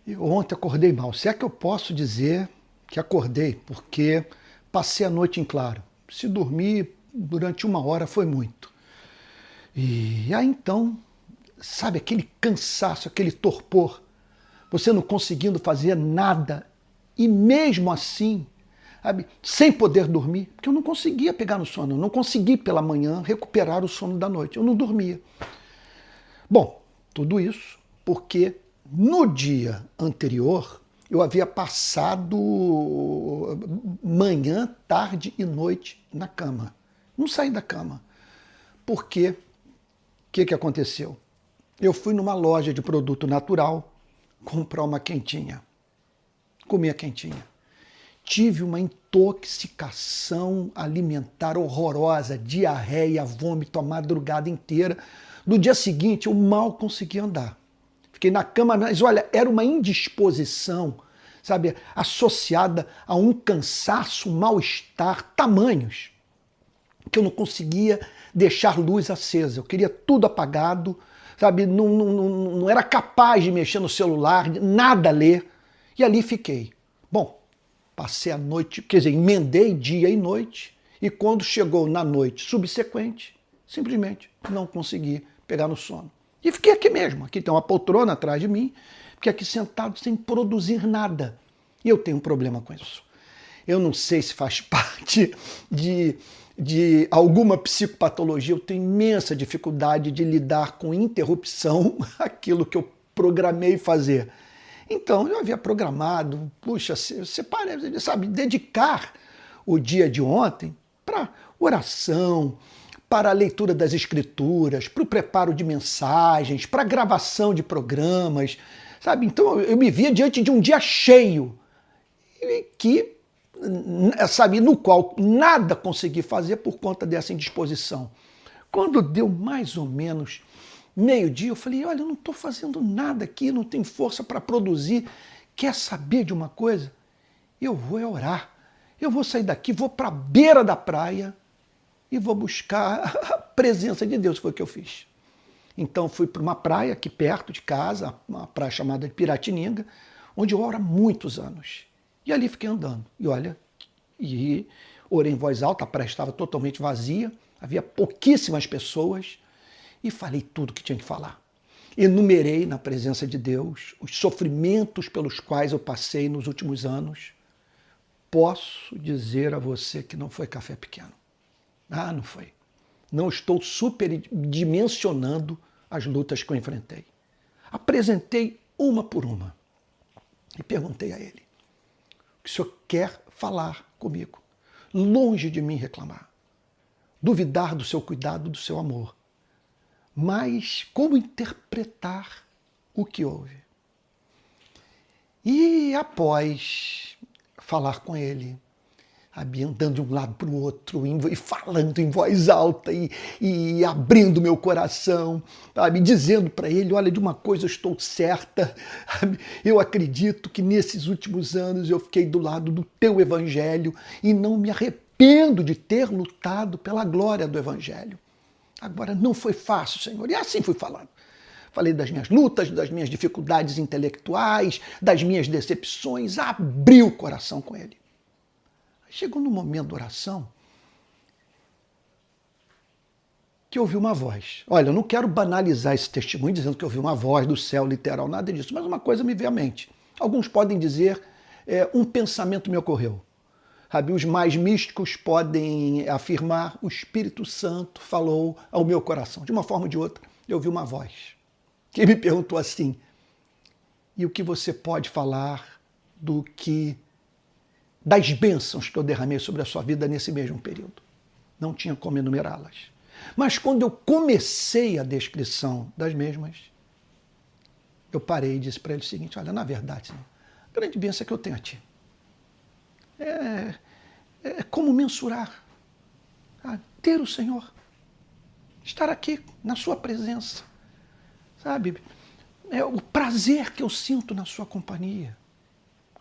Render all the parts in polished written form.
E ontem acordei mal. Se é que eu posso dizer que acordei, porque passei a noite em claro. Se dormir durante 1 hora foi muito. E aí então, sabe, aquele cansaço, aquele torpor, você não conseguindo fazer nada e mesmo assim, sabe, sem poder dormir, porque eu não conseguia pegar no sono, eu não consegui pela manhã recuperar o sono da noite, eu não dormia. Bom, tudo isso porque no dia anterior eu havia passado manhã, tarde e noite na cama. Não saí da cama. Por quê? O que aconteceu? Eu fui numa loja de produto natural comprar uma quentinha. Comi a quentinha. Tive uma intoxicação alimentar horrorosa, diarreia, vômito a madrugada inteira. No dia seguinte, eu mal consegui andar. Fiquei na cama, mas olha, era uma indisposição, sabe, associada a um cansaço, um mal-estar, tamanhos, que eu não conseguia deixar luz acesa. Eu queria tudo apagado, sabe, não era capaz de mexer no celular, nada ler. E ali fiquei. Bom, passei a noite, quer dizer, emendei dia e noite, e quando chegou na noite subsequente, simplesmente não consegui pegar no sono. E fiquei aqui mesmo, aqui tem uma poltrona atrás de mim, fiquei aqui sentado sem produzir nada. E eu tenho um problema com isso. Eu não sei se faz parte de alguma psicopatologia, eu tenho imensa dificuldade de lidar com interrupção, aquilo que eu programei fazer. Então, eu havia programado, puxa, sabe, dedicar o dia de ontem para oração, para a leitura das escrituras, para o preparo de mensagens, para a gravação de programas, sabe? Então, eu me via diante de um dia cheio, que, sabe, no qual nada consegui fazer por conta dessa indisposição. Quando deu mais ou menos meio-dia, eu falei, olha, eu não estou fazendo nada aqui, não tenho força para produzir. Quer saber de uma coisa? Eu vou orar. Eu vou sair daqui, vou para a beira da praia e vou buscar a presença de Deus. Foi o que eu fiz. Então fui para uma praia aqui perto de casa, uma praia chamada de Piratininga, onde eu oro há muitos anos. E ali fiquei andando. E olha, e orei em voz alta, a praia estava totalmente vazia, havia pouquíssimas pessoas, e falei tudo que tinha que falar. Enumerei na presença de Deus os sofrimentos pelos quais eu passei nos últimos anos. Posso dizer a você que não foi café pequeno. Ah, não foi. Não estou superdimensionando as lutas que eu enfrentei. Apresentei uma por uma e perguntei a ele: o que o senhor quer falar comigo? Longe de mim reclamar, duvidar do seu cuidado, do seu amor. Mas como interpretar o que houve? E após falar com ele, andando de um lado para o outro, e falando em voz alta, e abrindo meu coração, sabe, dizendo para ele, olha, de uma coisa eu estou certa, sabe, eu acredito que nesses últimos anos eu fiquei do lado do teu evangelho e não me arrependo de ter lutado pela glória do evangelho. Agora, não foi fácil, Senhor, e assim fui falando. Falei das minhas lutas, das minhas dificuldades intelectuais, das minhas decepções, abri o coração com ele. Chegou no momento da oração que eu ouvi uma voz. Olha, eu não quero banalizar esse testemunho dizendo que eu ouvi uma voz do céu literal, nada disso, mas uma coisa me veio à mente. Alguns podem dizer, um pensamento me ocorreu. Sabe, os mais místicos podem afirmar, o Espírito Santo falou ao meu coração. De uma forma ou de outra, eu ouvi uma voz que me perguntou assim, e o que você pode falar das bênçãos que eu derramei sobre a sua vida nesse mesmo período? Não tinha como enumerá-las. Mas quando eu comecei a descrição das mesmas, eu parei e disse para ele o seguinte, olha, na verdade, Senhor, a grande bênção que eu tenho a ti é como mensurar, ter o Senhor, estar aqui na sua presença, sabe? É o prazer que eu sinto na sua companhia,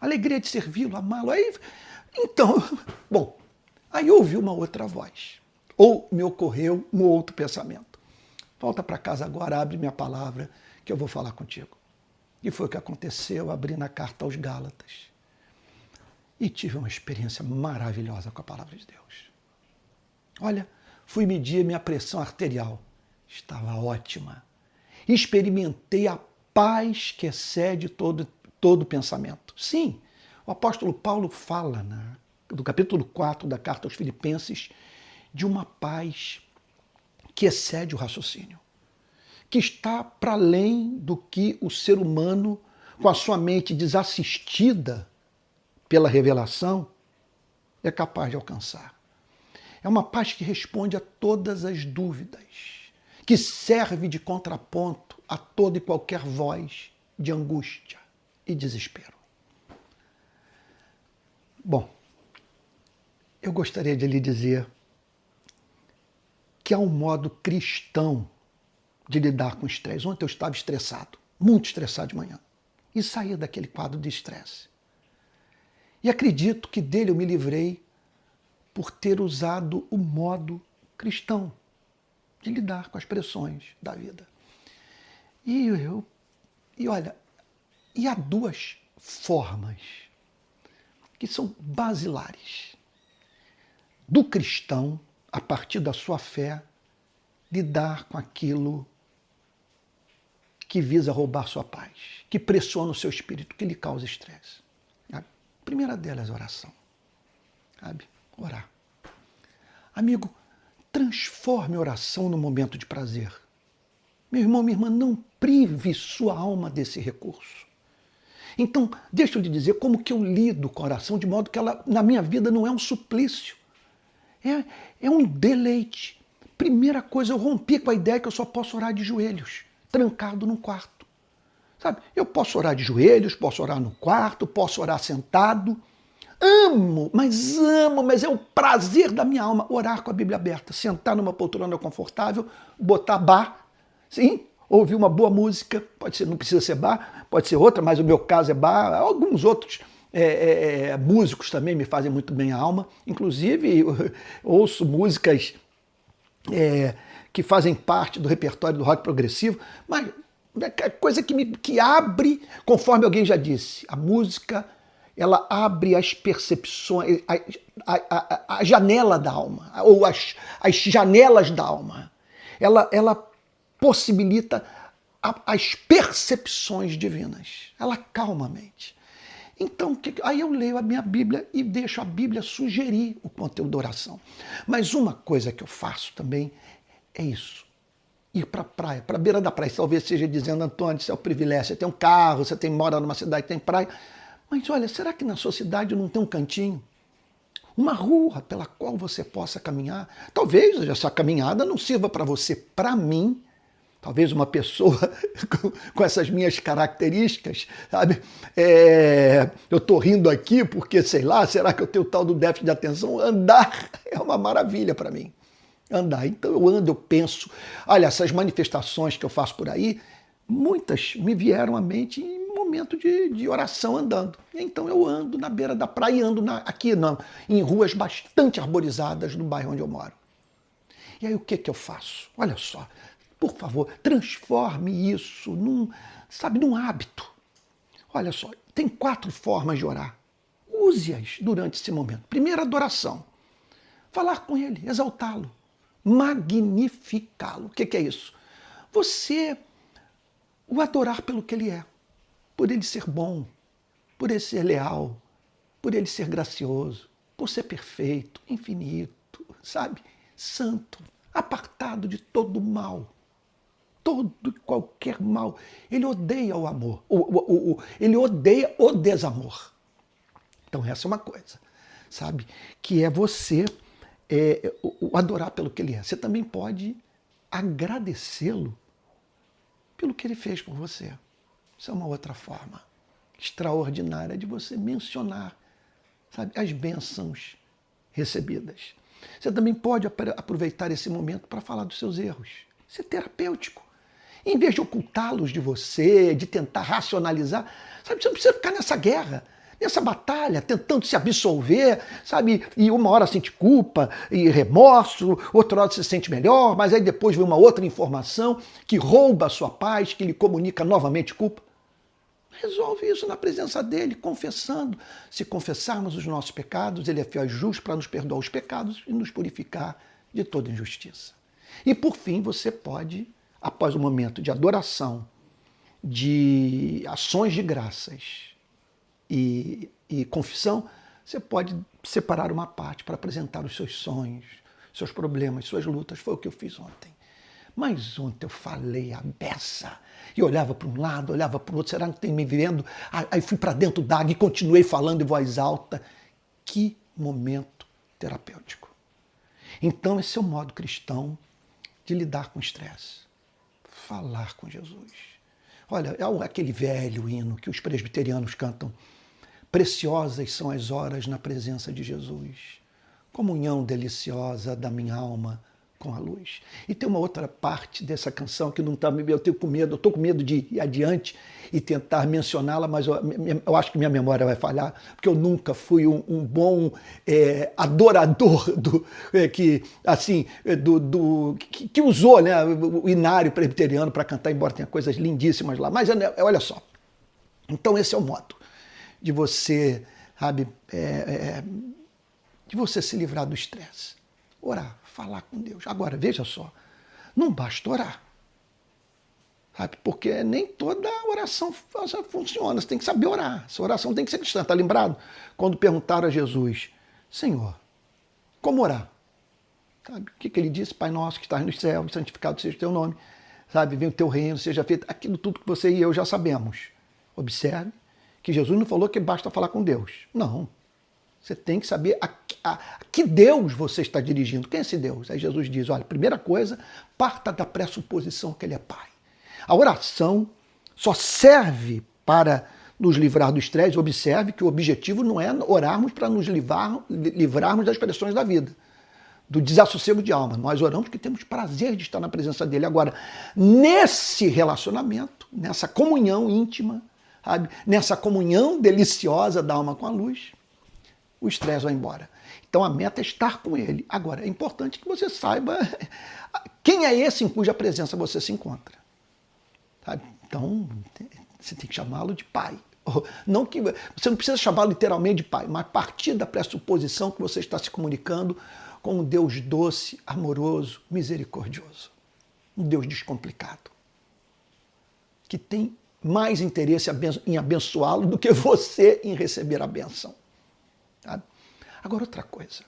a alegria de servi-lo, amá-lo. Então, bom, aí ouvi uma outra voz, ou me ocorreu um outro pensamento. Volta para casa agora, abre minha palavra, que eu vou falar contigo. E foi o que aconteceu, abri na carta aos Gálatas. E tive uma experiência maravilhosa com a palavra de Deus. Olha, fui medir minha pressão arterial. Estava ótima. Experimentei a paz que excede todo pensamento. Sim, o apóstolo Paulo fala no capítulo 4 da carta aos Filipenses de uma paz que excede o raciocínio, que está para além do que o ser humano, com a sua mente desassistida pela revelação, é capaz de alcançar. É uma paz que responde a todas as dúvidas, que serve de contraponto a toda e qualquer voz de angústia e desespero. Bom, eu gostaria de lhe dizer que há um modo cristão de lidar com o estresse. Ontem eu estava estressado, muito estressado de manhã, e saí daquele quadro de estresse. E acredito que dele eu me livrei por ter usado o modo cristão de lidar com as pressões da vida. E olha, há duas formas que são basilares do cristão, a partir da sua fé, lidar com aquilo que visa roubar sua paz, que pressiona o seu espírito, que lhe causa estresse. A primeira delas é a oração. Sabe? Orar. Amigo, transforme a oração no momento de prazer. Meu irmão, minha irmã, não prive sua alma desse recurso. Então, deixa eu lhe dizer como que eu lido com a oração, de modo que ela, na minha vida, não é um suplício. É um deleite. Primeira coisa, eu rompi com a ideia que eu só posso orar de joelhos, trancado num quarto. Sabe? Eu posso orar de joelhos, posso orar no quarto, posso orar sentado. Amo, mas é o prazer da minha alma orar com a Bíblia aberta, sentar numa poltrona confortável, botar bar, sim, ouvir uma boa música, pode ser, não precisa ser bar, pode ser outra, mas o meu caso é bar. Alguns outros músicos também me fazem muito bem a alma, inclusive ouço músicas que fazem parte do repertório do rock progressivo, mas é coisa que abre, conforme alguém já disse, a música, ela abre as percepções, a janela da alma, ou as janelas da alma. Ela possibilita as percepções divinas. Ela calma a mente. Então, aí eu leio a minha Bíblia e deixo a Bíblia sugerir o conteúdo da oração. Mas uma coisa que eu faço também é isso. Ir para a praia, para a beira da praia. Talvez seja dizendo, Antônio, isso é um privilégio. Você tem um carro, você mora numa cidade que tem praia. Mas olha, será que na sua cidade não tem um cantinho? Uma rua pela qual você possa caminhar? Talvez essa caminhada não sirva para você, para mim. Talvez uma pessoa com essas minhas características, sabe? Eu estou rindo aqui porque, sei lá, será que eu tenho o tal do déficit de atenção? Andar é uma maravilha para mim. Andar. Então eu ando, eu penso. Olha, essas manifestações que eu faço por aí, muitas me vieram à mente em momento de oração andando. Então eu ando na beira da praia, ando em ruas bastante arborizadas no bairro onde eu moro. E aí o que eu faço? Olha só. Por favor, transforme isso num hábito. Olha só, tem 4 formas de orar. Use-as durante esse momento. Primeiro, adoração. Falar com ele, exaltá-lo, magnificá-lo. O que é isso? Você o adorar pelo que ele é. Por ele ser bom, por ele ser leal, por ele ser gracioso, por ser perfeito, infinito, sabe? Santo, apartado de todo mal. Todo e qualquer mal. Ele odeia o amor. Ele odeia o desamor. Então essa é uma coisa, sabe? Que é você o adorar pelo que ele é. Você também pode agradecê-lo pelo que ele fez por você. Isso é uma outra forma extraordinária de você mencionar, sabe, as bênçãos recebidas. Você também pode aproveitar esse momento para falar dos seus erros. Isso é terapêutico. Em vez de ocultá-los de você, de tentar racionalizar, sabe, você não precisa ficar nessa guerra, nessa batalha, tentando se absolver, sabe, e uma hora sente culpa e remorso, outra hora se sente melhor, mas aí depois vem uma outra informação que rouba a sua paz, que lhe comunica novamente culpa. Resolve isso na presença dele, confessando. Se confessarmos os nossos pecados, ele é fiel e justo para nos perdoar os pecados e nos purificar de toda injustiça. E por fim, você pode, após o momento de adoração, de ações de graças e confissão, você pode separar uma parte para apresentar os seus sonhos, seus problemas, suas lutas. Foi o que eu fiz ontem. Mas ontem eu falei a beça e olhava para um lado, olhava para o outro. Será que tem me vendo? Aí fui para dentro d'água e continuei falando em voz alta. Que momento terapêutico. Então esse é o modo cristão de lidar com o estresse. Falar com Jesus. Olha, é aquele velho hino que os presbiterianos cantam. Preciosas são as horas na presença de Jesus. Comunhão deliciosa da minha alma com a luz. E tem uma outra parte dessa canção que não está... Eu estou com medo de ir adiante e tentar mencioná-la, mas eu acho que minha memória vai falhar, porque eu nunca fui um bom adorador que usou, né, o inário presbiteriano para cantar, embora tenha coisas lindíssimas lá. Mas olha só, então esse é o modo de você, sabe, de você se livrar do estresse. Orar, falar com Deus. Agora, veja só, não basta orar, sabe? Porque nem toda oração funciona, você tem que saber orar. Essa oração tem que ser cristã, tá lembrado? Quando perguntaram a Jesus, Senhor, como orar? Sabe? O que ele disse? Pai nosso que estás nos céus, santificado seja o teu nome, sabe? Venha o teu reino, seja feito. Aquilo tudo que você e eu já sabemos. Observe que Jesus não falou que basta falar com Deus. Não. Você tem que saber a que Deus você está dirigindo. Quem é esse Deus? Aí Jesus diz, olha, primeira coisa, parta da pressuposição que ele é Pai. A oração só serve para nos livrar do estresse. Observe que o objetivo não é orarmos para nos livrarmos das pressões da vida, do desassossego de alma. Nós oramos porque temos prazer de estar na presença dele. Agora, nesse relacionamento, nessa comunhão íntima, sabe? Nessa comunhão deliciosa da alma com a luz, o estresse vai embora. Então a meta é estar com ele. Agora, é importante que você saiba quem é esse em cuja presença você se encontra. Sabe? Então, você tem que chamá-lo de pai. Não que, você não precisa chamá-lo literalmente de pai, mas a partir da pressuposição que você está se comunicando com um Deus doce, amoroso, misericordioso. Um Deus descomplicado. Que tem mais interesse em abençoá-lo do que você em receber a bênção. Sabe? Agora, outra coisa.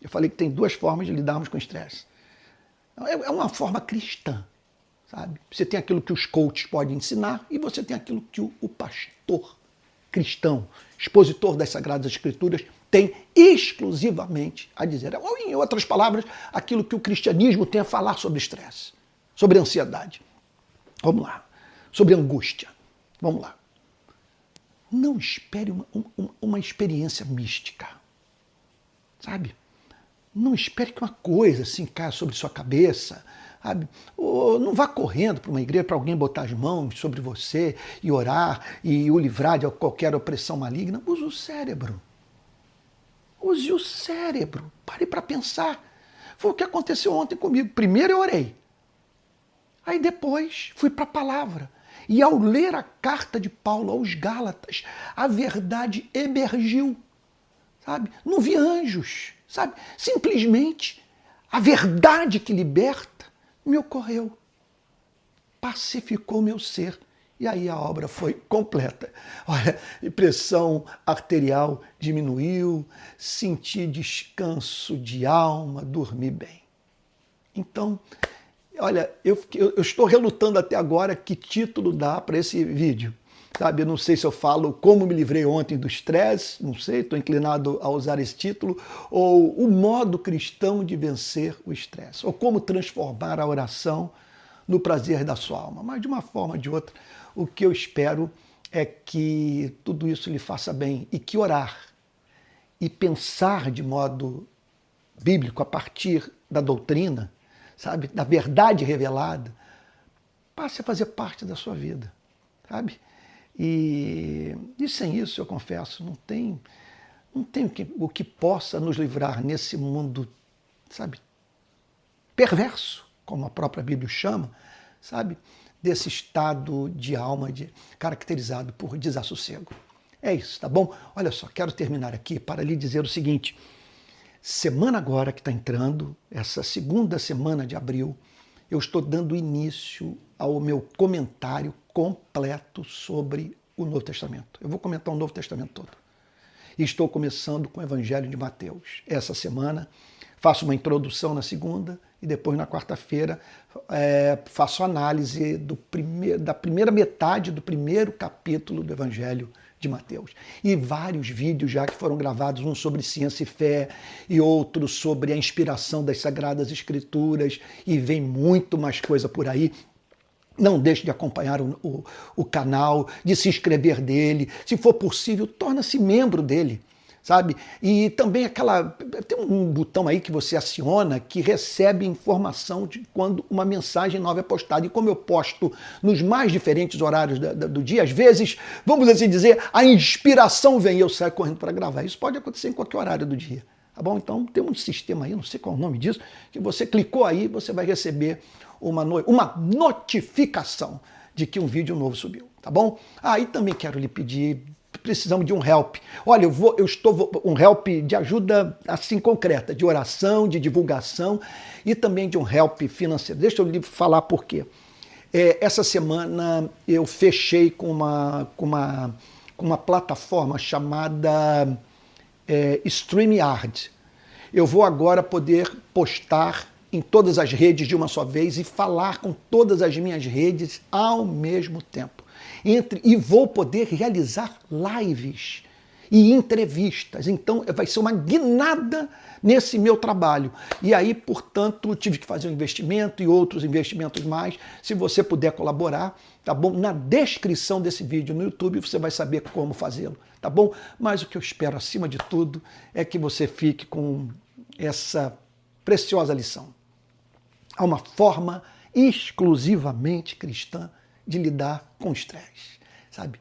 Eu falei que tem duas formas de lidarmos com o estresse. É uma forma cristã. Sabe? Você tem aquilo que os coaches podem ensinar e você tem aquilo que o pastor cristão, expositor das Sagradas Escrituras, tem exclusivamente a dizer. Ou, em outras palavras, aquilo que o cristianismo tem a falar sobre estresse, sobre ansiedade. Vamos lá. Sobre angústia. Vamos lá. Não espere uma experiência mística, sabe? Não espere que uma coisa assim caia sobre sua cabeça, sabe? Ou não vá correndo para uma igreja para alguém botar as mãos sobre você e orar e o livrar de qualquer opressão maligna. Use o cérebro. Use o cérebro. Pare para pensar. Foi o que aconteceu ontem comigo. Primeiro eu orei. Aí depois fui para a palavra. E ao ler a carta de Paulo aos Gálatas, a verdade emergiu, sabe? Não vi anjos, sabe? Simplesmente a verdade que liberta me ocorreu. Pacificou meu ser. E aí a obra foi completa. Olha, pressão arterial diminuiu, senti descanso de alma, dormi bem. Então, olha, eu estou relutando até agora que título dá para esse vídeo. Sabe, eu não sei se eu falo como me livrei ontem do estresse, não sei, estou inclinado a usar esse título, ou o modo cristão de vencer o estresse, ou como transformar a oração no prazer da sua alma. Mas de uma forma ou de outra, o que eu espero é que tudo isso lhe faça bem e que orar e pensar de modo bíblico a partir da doutrina, sabe, da verdade revelada, passe a fazer parte da sua vida, sabe? E sem isso, eu confesso, não tem o que possa nos livrar nesse mundo, sabe, perverso, como a própria Bíblia chama, sabe, desse estado de alma caracterizado por desassossego. É isso, tá bom? Olha só, quero terminar aqui para lhe dizer o seguinte. Semana agora que está entrando, essa segunda semana de abril, eu estou dando início ao meu comentário completo sobre o Novo Testamento. Eu vou comentar o Novo Testamento todo. E estou começando com o Evangelho de Mateus. Essa semana faço uma introdução na segunda e depois na quarta-feira faço análise da primeira metade do primeiro capítulo do Evangelho de Mateus. E vários vídeos já que foram gravados, um sobre ciência e fé e outro sobre a inspiração das Sagradas Escrituras, e vem muito mais coisa por aí. Não deixe de acompanhar o canal, de se inscrever dele. Se for possível, torna-se membro dele, sabe? E também tem um botão aí que você aciona que recebe informação de quando uma mensagem nova é postada. E como eu posto nos mais diferentes horários do dia, às vezes, vamos assim dizer, a inspiração vem e eu saio correndo para gravar. Isso pode acontecer em qualquer horário do dia. Tá bom? Então tem um sistema aí, não sei qual é o nome disso, que você clicou aí, você vai receber uma notificação de que um vídeo novo subiu, tá bom? E também quero lhe pedir, precisamos de um help. Olha, um help de ajuda assim concreta, de oração, de divulgação e também de um help financeiro. Deixa eu lhe falar por quê. Essa semana eu fechei com uma plataforma chamada StreamYard. Eu vou agora poder postar em todas as redes de uma só vez e falar com todas as minhas redes ao mesmo tempo. E vou poder realizar lives e entrevistas. Então vai ser uma guinada nesse meu trabalho. E aí, portanto, tive que fazer um investimento e outros investimentos mais. Se você puder colaborar, tá bom? Na descrição desse vídeo no YouTube você vai saber como fazê-lo, tá bom? Mas o que eu espero acima de tudo é que você fique com essa preciosa lição. Há uma forma exclusivamente cristã de lidar com o estresse, sabe?